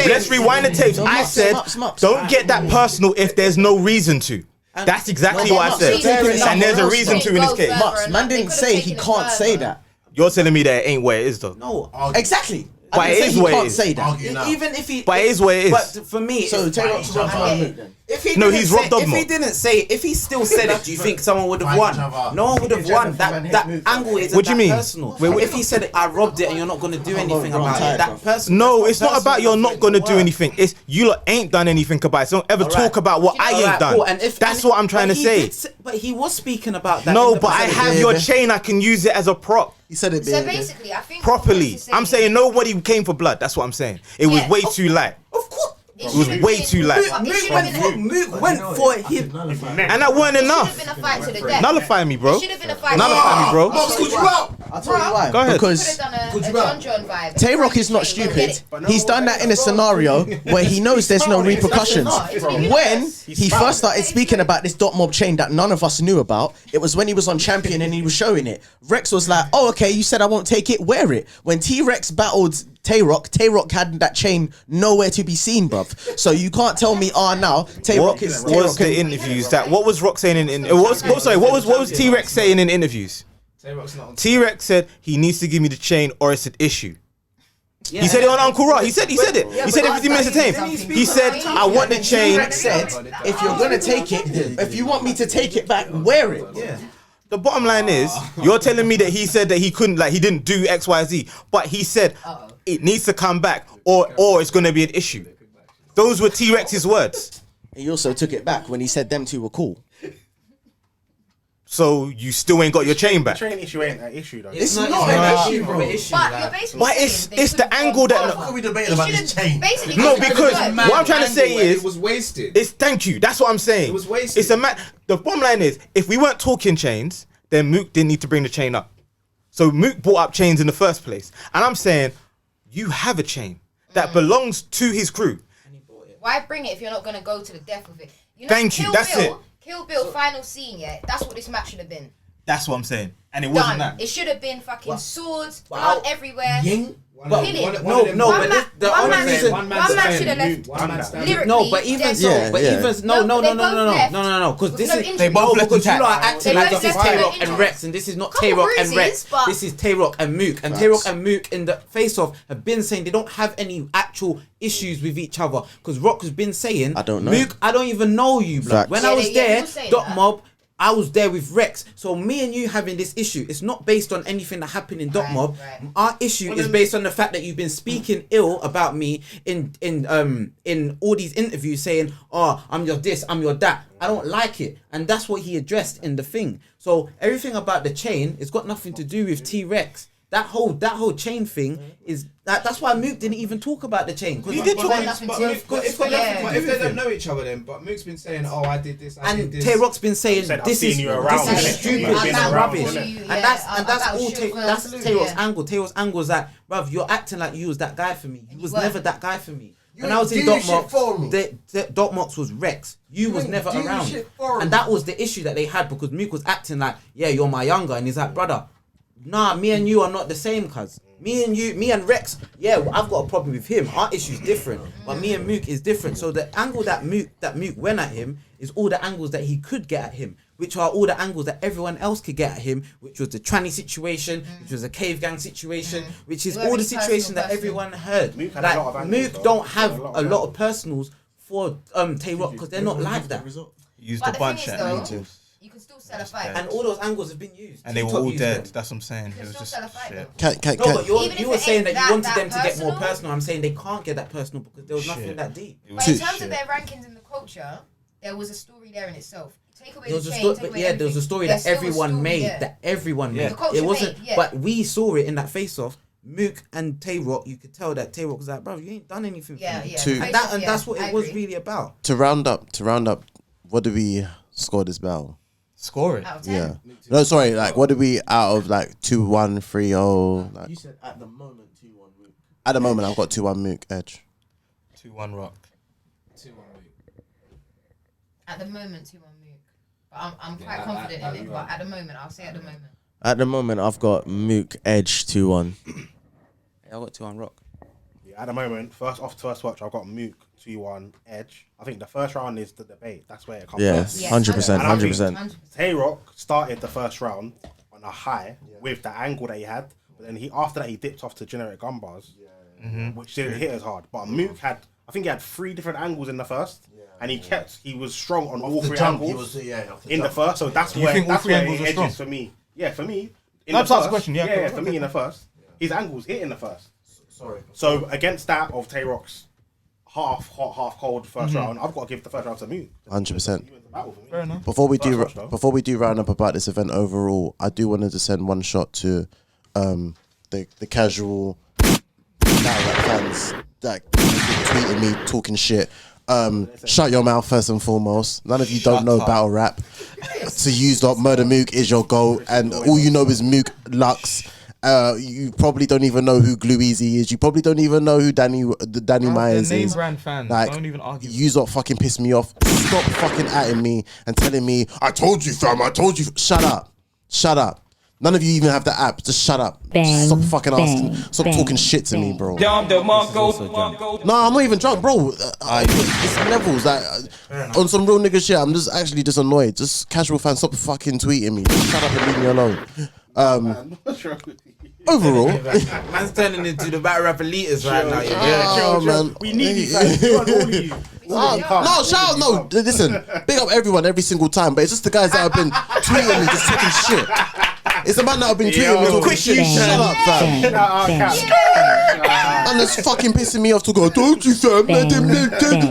C: Let's rewind the tapes. I said don't get that personal if there's no reason to. That's exactly what I said, and there's a reason to in this case.
H: Mups, man didn't say he can't say that.
C: You're telling me that it ain't where it is though.
G: no.
H: Exactly.
C: But
H: I
C: it
H: didn't
C: is
H: say he
C: what it
H: can't
C: is.
H: say that.
G: Even if he.
C: But it is what it is.
G: But for me,
H: So Tay Roc's robbed Mook then.
G: if he
C: No,
G: didn't
C: he's
G: say-
C: robbed Dog
G: If
C: Mob.
G: he didn't say, if he still said it, do you think someone would have won? No one would have won. That angle isn't
C: What do you
G: that
C: mean?
G: personal.
C: Wait,
G: if he said I robbed it and you're not going to do anything about it, that person.
C: No, it's not about you're not gonna do anything. It's you lot ain't done anything about it. So don't ever talk about what I ain't done. That's what I'm trying to say.
G: But he was speaking about that.
C: No, but I have your chain. I can use it as a prop.
B: He said it.
E: So basically, I think
C: Properly. I'm saying nobody came for blood. That's what I'm saying. It was way too light.
G: Of course.
C: It was way too light.
G: Mook went for him.
C: And that weren't enough.
E: It should have been a fight to the death.
C: Nullify me, bro.
E: It should have been a fight.
C: Nullify me, bro.
H: I'll tell you why.
C: Go ahead.
H: Because
E: Could have done a John vibe.
H: Tay Roc is not stupid. He's done that in a scenario where he knows there's no repercussions. When he first started speaking about this Dot Mob chain that none of us knew about, it was when he was on Champion and he was showing it. Rex was like, oh, okay, you said I won't take it, wear it. When T-Rex battled Tay Roc had that chain nowhere to be seen, bruv. So you can't tell me, now Tay Roc is.
C: What was the interviews that? What was Rock saying in? What was T-Rex saying in interviews? T-Rex said he needs to give me the chain or it's an issue. He said it on Uncle Ra. He said it. He said everything minutes of time. He said I want the chain.
H: T-Rex said, if you're gonna take it, if you want me to take it back, wear it.
F: Yeah.
C: The bottom line is, you're telling me that he said that he couldn't, like he didn't do X, Y, Z, but he said it needs to come back or it's going to be an issue. Those were T-Rex's words.
H: He also took it back when he said them two were cool.
C: So you still ain't got your chain back.
D: The train issue ain't an issue though.
H: It's not an issue, bro.
E: But you're basically
C: But
E: saying they
C: it's the
E: could've gone
C: angle that.
E: further.
A: we debating about this
E: Should've-
A: chain?
E: basically,
C: No,
E: they could've
C: because
E: gone
C: what I'm trying to say
F: It
C: is,
F: was wasted.
C: it's thank you. That's what I'm saying.
F: It was wasted.
C: It's a man. The bottom line is, if we weren't talking chains, then Mook didn't need to bring the chain up. So Mook brought up chains in the first place, and I'm saying, you have a chain that belongs to his crew.
E: Why bring it if you're not gonna go to the death with it? You know,
C: Thank you, that's it.
E: Kill Bill final scene, yeah. That's what this match should have been.
C: That's what I'm saying, and it wasn't
E: Done.
C: that.
E: It should have been fucking swords, blood everywhere.
G: But
E: Kill it.
G: no,
E: One
G: but
E: man-
G: the
E: one
G: only
E: man-
G: reason.
E: one man should have left. Lyrically,
G: No, but even
E: dead
G: so,
E: wrong.
G: but
H: Yeah.
G: even no,
E: No, they both left
G: because
E: with
G: this
E: no
G: is
E: injury.
G: no,
E: left
G: because you lot are
E: They
G: acting like
E: both
G: this is
E: left
G: Tay
E: with
G: Roc
E: no
G: and
E: injuries.
G: Rex, and this is not
E: Couple
G: Tay Roc and
E: bruises,
G: Rex.
E: but-
G: This is Tay Roc and Mook, and Tay Roc and Mook in the face-off have been saying they don't have any actual issues with each other. Because Rock has been saying,
H: I don't know.
G: Mook, I don't even know you, blood.
H: Facts.
G: When
E: Yeah,
G: I was
E: he
G: there,
E: was saying
G: Dot
E: that.
G: Mob. I was there with Rex, so me and you having this issue, it's not based on anything that happened in Dot
E: Right,
G: Mob.
E: right.
G: Our issue is based on the fact that you've been speaking ill about me in all these interviews, saying, "Oh, I'm your this, I'm your that." I don't like it, and that's what he addressed in the thing. So everything about the chain, it's got nothing to do with T-Rex. That whole chain thing is that's why Mook didn't even talk about the chain.
C: He did talk about
E: nothing
F: But
E: to
F: Mook- but if
E: yeah.
F: they don't know each other, then but Mook's been saying, "Oh, I did this, I did
G: And
F: this."
G: Tay Roc's been saying
D: said, "I've
G: this
D: seen
G: is
D: you around,
G: this is
D: innit?
G: stupid,
D: You've
G: this
D: been
G: is
D: around,
G: rubbish,
D: innit?
G: and that's
E: that
G: all.
E: was true
G: That's
E: first,
G: Tay Roc's
E: yeah.
G: angle. Tay Roc's angle is that, bruv, you're acting like you was that guy for me. You was
E: weren't.
G: never that guy for me. When
A: ain't
G: I was in
A: do
G: Dot
A: shit
G: Mox,
A: for me.
G: Dot Mox was Rex. You was
A: ain't
G: never
A: do
G: around,
A: shit for
G: and
A: me.
G: that was the issue that they had because Mook was acting like, yeah, you're my younger, and he's like, brother, nah, me and you are not the same, cuz. Me and Rex, yeah, I've got a problem with him. Our issue's different, but me and Mook is different. So the angle that Mook went at him is all the angles that he could get at him, which are all the angles that everyone else could get at him, which was the tranny situation, which was a cave gang situation, which is
E: Very
G: all the
E: personal,
G: situation that
E: personal.
G: everyone heard.
D: Mook had a lot of
G: Like
D: angles,
G: Mook
D: though.
G: don't
D: He
G: have
D: had a lot
G: a
D: of
G: lot of personals for Tay Roc because they're not like that.
C: Used
E: But
C: a
E: the
C: bunch
E: thing
C: at
E: is,
C: angles.
E: You can still sell a fight.
G: And all those angles have been used.
C: And they were
G: TikTok
C: all
G: used
C: dead.
G: them.
C: That's what I'm saying.
E: You
C: It was
E: can
C: just
E: still sell a fight,
C: shit.
E: though.
G: No, but
E: Even
G: you
E: if
G: were
E: it
G: saying
E: ain't
G: that you wanted
E: that
G: them to get more
E: personal.
G: personal. I'm saying they can't get that personal because there was nothing
C: Shit.
G: that deep.
C: It
E: But
C: was
E: in terms
C: shit.
E: of their rankings in the culture, there was a story there in itself. Take away
G: There was
E: the
G: a
E: chain,
G: story,
E: take
G: but
E: away
G: yeah, there was a
E: everything.
G: story
E: There's
G: that
E: still a
G: everyone
E: story
G: made.
E: there.
G: That everyone
C: Yeah.
G: made.
E: The culture
G: It wasn't,
E: made, yeah.
G: but we saw it in that face off. Mook and Tay Roc, you could tell that Tay Roc was like, bro, you ain't done anything
E: Yeah,
G: for me.
E: yeah.
B: To-
E: The
G: And,
E: face-off, yeah,
G: that's what
E: I
G: it was
E: agree.
G: really about.
B: To round up, what did we score this battle?
C: Score it.
E: Out of 10.
B: Yeah. No, sorry. Like, what did we out of like 2-1, 3-0? Like,
H: You said at the moment 2-1 Mook.
B: at the moment, I've got 2-1 Mook edge.
C: 2-1 Rock.
E: At the moment, 2-1 Mook. But I'm quite confident in it. But at the moment, I'll say at the moment.
H: At the moment, I've got Mook edge 2-1.
G: I got 2-1 Rock.
D: Yeah, at the moment, first watch, I've got Mook 2-1 edge. I think the first round is the debate. That's where it comes
H: Yeah,
D: from.
E: Yes,
H: 100%,
D: And I think
H: 100%.
D: Tay Roc started the first round on a high with the angle that he had, but then after that he dipped off to generate gun bars, which didn't hit as hard. But Mook had, I think he had 3 different angles in the first, and he was strong on all 3 angles in the first. So that's
C: You
D: where
C: think all
D: that's
C: 3
D: where
C: angles
D: it
C: are
D: edges
C: strong?
D: for me. Yeah, for me. In
C: No,
D: the
C: just ask
D: first,
C: a question, yeah.
D: yeah, for me in the first, his angles hit in the first. So against that of Tay Roc's half hot, half cold first round, I've got to give the first round to Mook.
B: 100%.
C: Fair enough.
B: Before we
D: First watch, though.
B: round up about this event overall, I do want to send one shot to the casual fans that tweeting me talking shit. Shut your mouth first and foremost. None of you don't know battle rap. To use that Murda Mook is your goal, and all you know is Mook Lux. You probably don't even know who Glue Easy is. You probably don't even know who Danny Myers
C: name
B: is.
C: brand fans.
B: Like,
C: Don't even argue.
B: You lot fucking piss me off. Stop fucking atting me and telling me, I told you, fam, I told you. Shut up. Shut up. None of you even have the app. Just shut up.
J: Bang,
B: Stop fucking asking.
J: bang,
B: Stop
J: bang,
B: talking shit to me, bro.
G: Also drunk.
B: No, I'm not even drunk, bro. It's levels. Like, on some real nigga shit, I'm just actually just annoyed. Just casual fans, stop fucking tweeting me. Just shut up and leave me alone. Overall,
G: Man's turning into the battle rap elitist right now.
B: oh, man.
D: We need you guys. We want all of you.
B: No, shout out, no. Listen, big up everyone every single time, but it's just the guys that have been tweeting me, just talking shit. It's the man that have been tweeting me, talking shit. Shut up, fam. And it's fucking pissing me off to go, don't you, fam?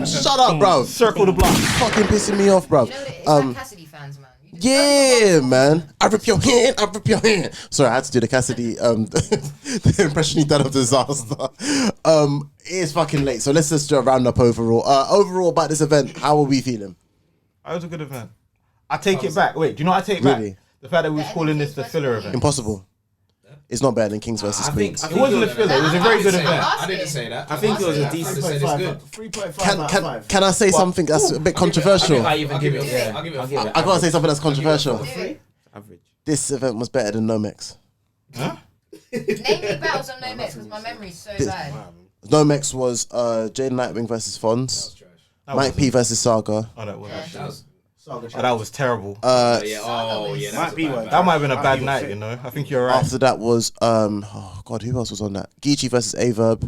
B: Shut up, bro.
C: Circle the block.
B: Fucking pissing me off, bro.
E: You know what it is? Like Cassidy fans, man. You just
B: Yeah, man. I rip your hand. I rip your hand. Sorry, I had to do the Cassidy the impression he done of disaster. It's fucking late, so let's just do a roundup overall. Overall about this event, how are we feeling?
C: That was a good event. I take it back. Wait, do you know what I take
B: Really?
C: back? The fact that we was calling this the filler event.
B: Impossible. It's not better than Kings versus Queens.
C: It wasn't a filler. It was a very good event.
F: I didn't say that.
G: I think it was a decent.
F: I said it's good.
H: 3.5
B: Can I say something that's a bit controversial?
G: I even give it.
F: Yeah, I'll give it a
B: I gotta say something that's controversial.
G: Average.
B: This event was better than Nomex.
E: Name me battles on No Mix because my memory's so bad.
B: Nomex was Jane Nightwing versus Fonz,
C: That
B: Mike
C: was-
B: P versus Saga.
C: Oh, that was.
F: That was
C: That was terrible.
D: Might be one.
C: That might have been a bad night, you know. I think you're right.
B: After that was oh god, who else was on that? Geechee versus Averb.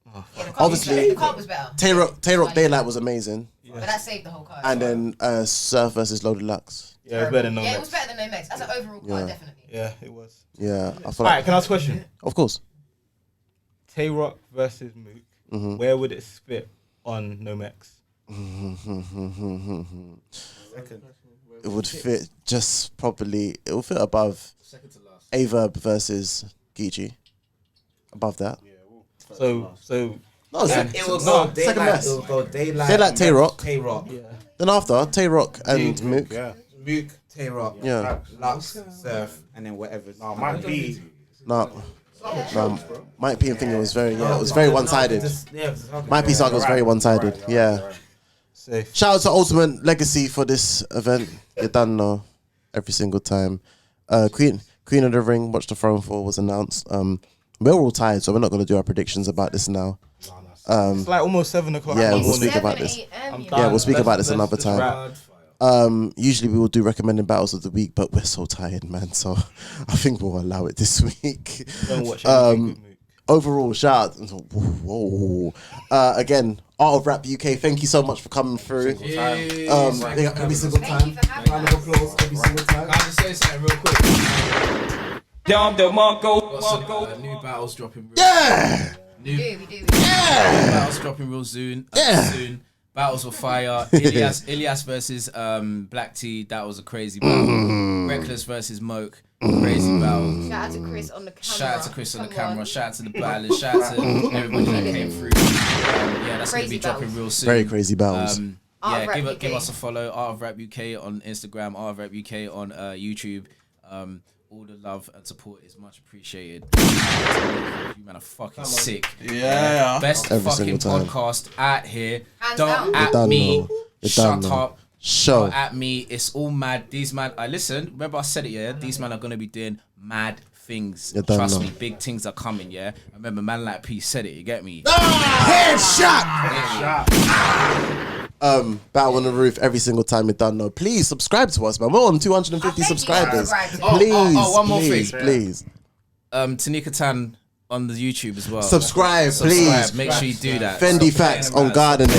E: Yeah, the card
B: Obviously-
E: the card was better.
B: Tay Roc Daylight was amazing,
E: But that saved the whole card.
B: and then Surf versus Loaded Lux.
C: Yeah, it was better than No
E: Yeah, it
C: Mix.
E: was better than No Mix. That's an overall card, definitely.
C: Yeah, it was.
B: Yeah, I feel
C: Alright,
B: like,
C: can I ask a question?
B: of course,
C: Tay Roc versus Mook. Where would it spit on No Mix?
B: it would fit just properly. It would fit above Averb versus Geechee. Above that.
C: So
B: No, it's
G: It will
B: no,
G: go
B: second
G: daylight.
B: best.
G: It will go daylight.
B: Daylight, Tay Roc.
G: Tay Roc.
B: Then after Tay Roc and Mook.
D: Yeah.
G: Mook, Tay Roc.
B: Yeah.
G: Lux, Surf, and then whatever.
D: Might be.
B: No, Mike P and thing was very it was very one sided. Mike P Saga was very one sided. Yeah.
C: safe.
B: Shout out to Ultimate Legacy for this event. You done know every single time. Queen of the Ring, Watch the Throne Fall was announced. We're all tired, so we're not gonna do our predictions about this now.
C: It's like almost 7 o'clock.
B: Yeah,
C: in the
B: we'll speak
C: morning.
B: about this.
C: I'm
B: Yeah,
C: done.
B: we'll speak about this
C: Let's
B: another
C: just
B: time.
C: wrap.
B: Usually we will do recommended battles of the week, but we're so tired, man. So I think we'll allow it this week.
C: Don't watch anything with Mook.
B: Overall, shout out. Whoa. Again, Art of Rap UK. Thank you so much for coming through. Every single time.
E: Thank you for having
B: Round of
E: us.
B: applause every single time.
J: Can I just say something real quick? Got some new battles dropping.
B: Yeah.
E: We do.
J: Battles dropping real soon. Soon. Battles were fire. Ilias versus Black T. That was a crazy battle. Reckless versus Mook. Crazy battle.
E: Shout out to Chris on the camera.
J: Shout out to Chris on the camera. Shout out to the battlers. Shout out to everybody that came through. That's going to be dropping real soon.
B: Very crazy battles.
J: Give us a follow. Art of Rap UK on Instagram. Art of Rap UK on YouTube. All the love and support is much appreciated. You man are fucking sick.
C: Yeah.
J: Best
B: Every
J: fucking
B: single time.
J: podcast out here.
E: Hands
J: Don't
E: down.
J: at
B: done
J: me.
B: now. You're
J: Shut
B: done now.
J: up.
B: Show.
J: Don't at me. It's all mad. These man. I listen. Remember I said it. Yeah. These man are gonna be doing mad things.
B: You're done
J: Trust
B: now.
J: me. Big things are coming. Yeah. I remember man like P said it. You get me?
B: Battle on the Roof every single time you're done. No, please subscribe to us, man. We're on 250 subscribers. Please,
J: one more
B: please,
J: thing.
B: please.
J: Tanika Tan on the YouTube as well.
B: Subscribe, please.
J: Make sure you do that.
B: Fendi Facts on gardening.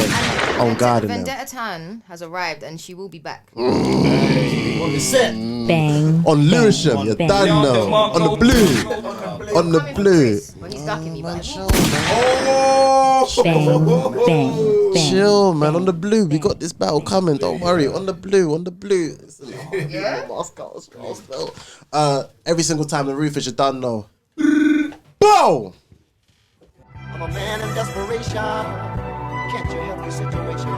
B: On gardening.
E: Vendetta Tan has arrived and she will be back.
B: On the set.
K: Bang.
B: On Lewisham, you're done now. On the blue. On the blue.
E: Well, he's ducking me, but
K: Bang. Bang. Bang.
B: Chill, man. On the blue, we got this battle coming. Don't worry. On the blue, on the blue.
E: yeah.
B: Every single time the roof is, you're done now. Bow!
A: I'm a man in desperation. Can't you help the situation?